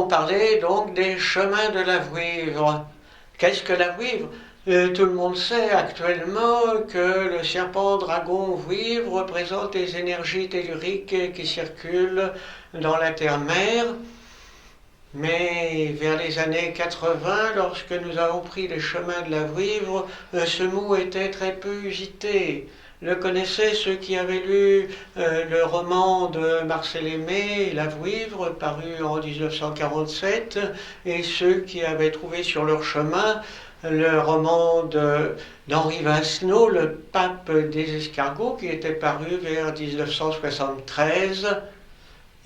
allons parler donc des chemins de la Vouivre. Qu'est-ce que la Vouivre? Tout le monde sait actuellement que le serpent dragon Vouivre représente les énergies telluriques qui circulent dans la terre-mère. Mais vers les années 80, lorsque nous avons pris les chemins de la Vouivre, ce mot était très peu usité. Le connaissaient ceux qui avaient lu le roman de Marcel Aimé, La Vouivre, paru en 1947, et ceux qui avaient trouvé sur leur chemin le roman d'Henri Vincenot, Le Pape des escargots, qui était paru vers 1973.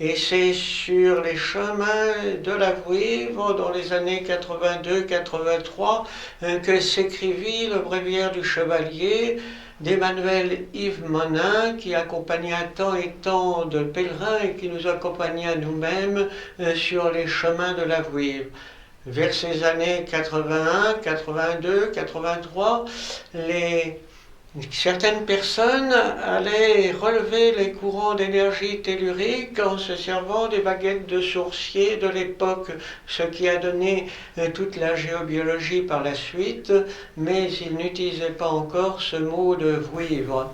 Et c'est sur les chemins de la Vouivre, dans les années 82-83, que s'écrivit le bréviaire du chevalier d'Emmanuel Yves Monin, qui accompagnait un temps et tant de pèlerins et qui nous accompagnait à nous-mêmes sur les chemins de la Vouivre. Vers ces années 81, 82, 83, certaines personnes allaient relever les courants d'énergie tellurique en se servant des baguettes de sourcier de l'époque, ce qui a donné toute la géobiologie par la suite, mais ils n'utilisaient pas encore ce mot de Vouivre.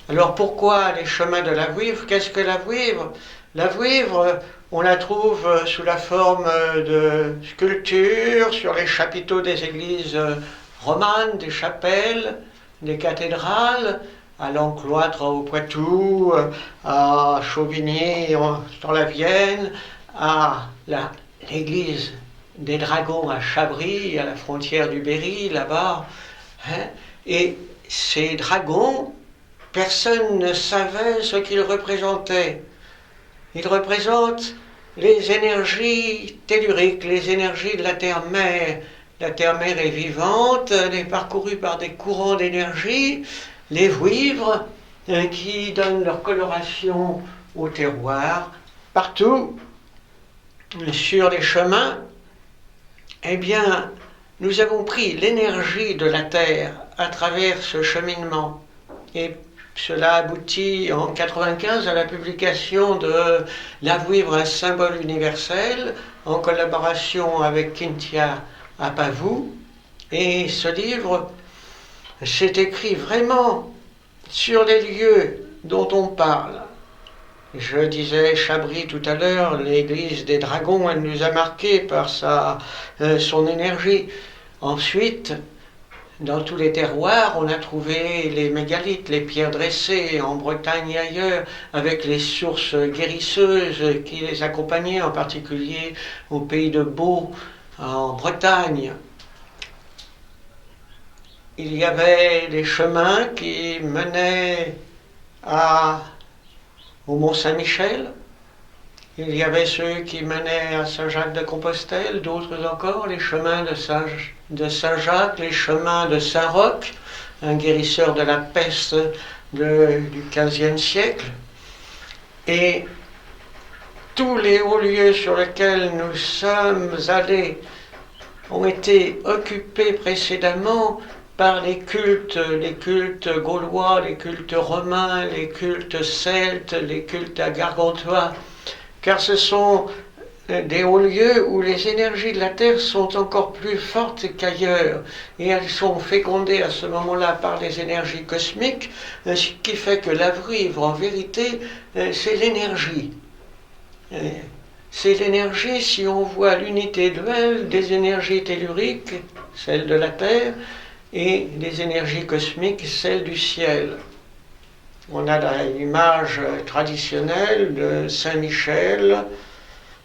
Alors pourquoi les chemins de la Vouivre? Qu'est-ce que la Vouivre? La Vouivre, on la trouve sous la forme de sculptures sur les chapiteaux des églises romanes, des chapelles, des cathédrales, à l'Encloître au Poitou, à Chauvigny dans la Vienne, à l'église des Dragons à Chabris, à la frontière du Berry, là-bas. Et ces dragons, personne ne savait ce qu'ils représentaient. Ils représentent les énergies telluriques, les énergies de la terre-mère. La terre-mère est vivante, elle est parcourue par des courants d'énergie, les vouivres, qui donnent leur coloration au terroir. Partout, sur les chemins, eh bien, nous avons pris l'énergie de la terre à travers ce cheminement. Et cela aboutit en 1995 à la publication de La Vouivre, un symbole universel, en collaboration avec Cynthia Apavou. Et ce livre s'est écrit vraiment sur les lieux dont on parle. Je disais Chabris tout à l'heure, l'église des Dragons, elle nous a marqués par son énergie. Ensuite, dans tous les terroirs, on a trouvé les mégalithes, les pierres dressées en Bretagne et ailleurs, avec les sources guérisseuses qui les accompagnaient, en particulier au pays de Beau, en Bretagne. Il y avait des chemins qui menaient au Mont-Saint-Michel. Il y avait ceux qui menaient à Saint-Jacques-de-Compostelle, d'autres encore, les chemins de Saint-Jacques, les chemins de Saint-Roch, un guérisseur de la peste du XVe siècle. Et tous les hauts lieux sur lesquels nous sommes allés ont été occupés précédemment par les cultes gaulois, les cultes romains, les cultes celtes, les cultes gargantois, car ce sont des hauts lieux où les énergies de la Terre sont encore plus fortes qu'ailleurs, et elles sont fécondées à ce moment-là par les énergies cosmiques, ce qui fait que la Vouivre, en vérité, c'est l'énergie. C'est l'énergie, si on voit l'unité duelle des énergies telluriques, celle de la Terre, et des énergies cosmiques, celles du ciel. On a l'image traditionnelle de Saint-Michel,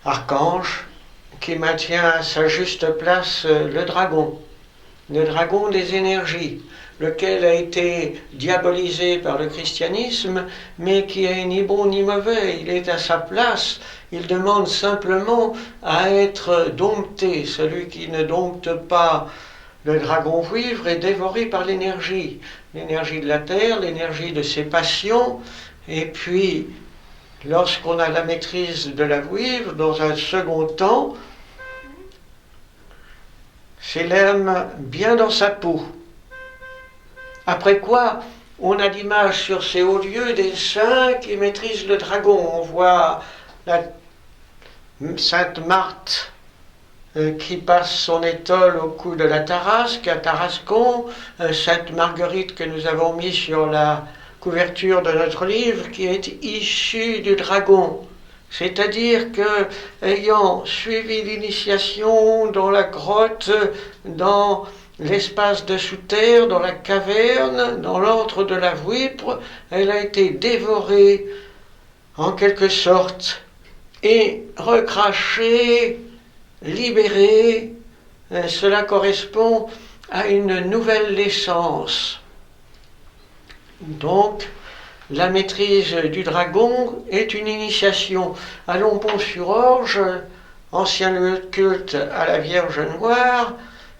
archange, qui maintient à sa juste place le dragon des énergies, lequel a été diabolisé par le christianisme, mais qui est ni bon ni mauvais, il est à sa place, il demande simplement à être dompté. Celui qui ne dompte pas le dragon Vouivre est dévoré par l'énergie de la terre, l'énergie de ses passions, et puis lorsqu'on a la maîtrise de la Vouivre, dans un second temps, c'est l'âme bien dans sa peau. Après quoi, on a l'image sur ces hauts lieux des saints qui maîtrisent le dragon. On voit la Sainte Marthe qui passe son étole au cou de la Tarasque, à Tarascon, Sainte Marguerite que nous avons mis sur la couverture de notre livre, qui est issue du dragon. C'est-à-dire que, ayant suivi l'initiation dans la grotte, dans l'espace de sous-terre, dans la caverne, dans l'antre de la Vouivre, elle a été dévorée, en quelque sorte, et recrachée, libérée. Cela correspond à une nouvelle naissance. Donc, la maîtrise du dragon est une initiation. À Lompont-sur-Orge, ancien lieu de culte à la Vierge Noire,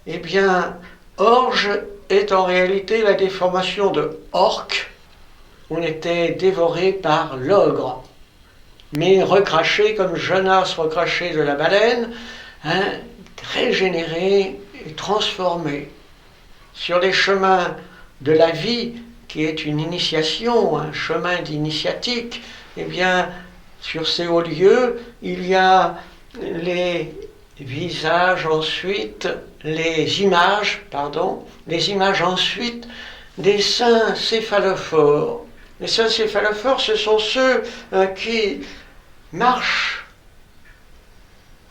eh bien, Orge est en réalité la déformation de orque. On était dévoré par l'ogre, mais recraché comme Jonas recraché de la baleine, régénéré et transformé. Sur les chemins de la vie, qui est une initiation, un chemin d'initiatique, eh bien, sur ces hauts lieux, il y a les visages ensuite, les images ensuite des saints céphalophores. Les saints céphalophores, ce sont ceux qui marchent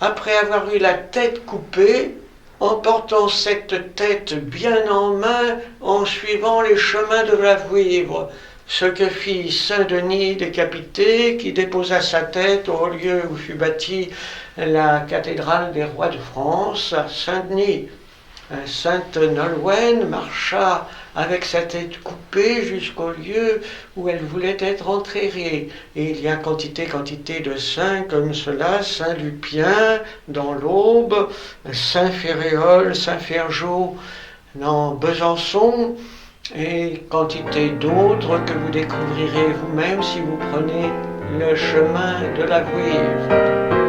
après avoir eu la tête coupée, en portant cette tête bien en main, en suivant les chemins de la Vouivre. Ce que fit Saint Denis décapité, qui déposa sa tête au lieu où fut bâtie la cathédrale des rois de France, à Saint-Denis. Sainte Nolwenn marcha avec sa tête coupée jusqu'au lieu où elle voulait être enterrée. Et il y a quantité de saints comme cela, Saint Lupien dans l'Aube, Saint Féréol, Saint Ferjot dans Besançon, et quantité d'autres que vous découvrirez vous-même si vous prenez le chemin de la Vouivre.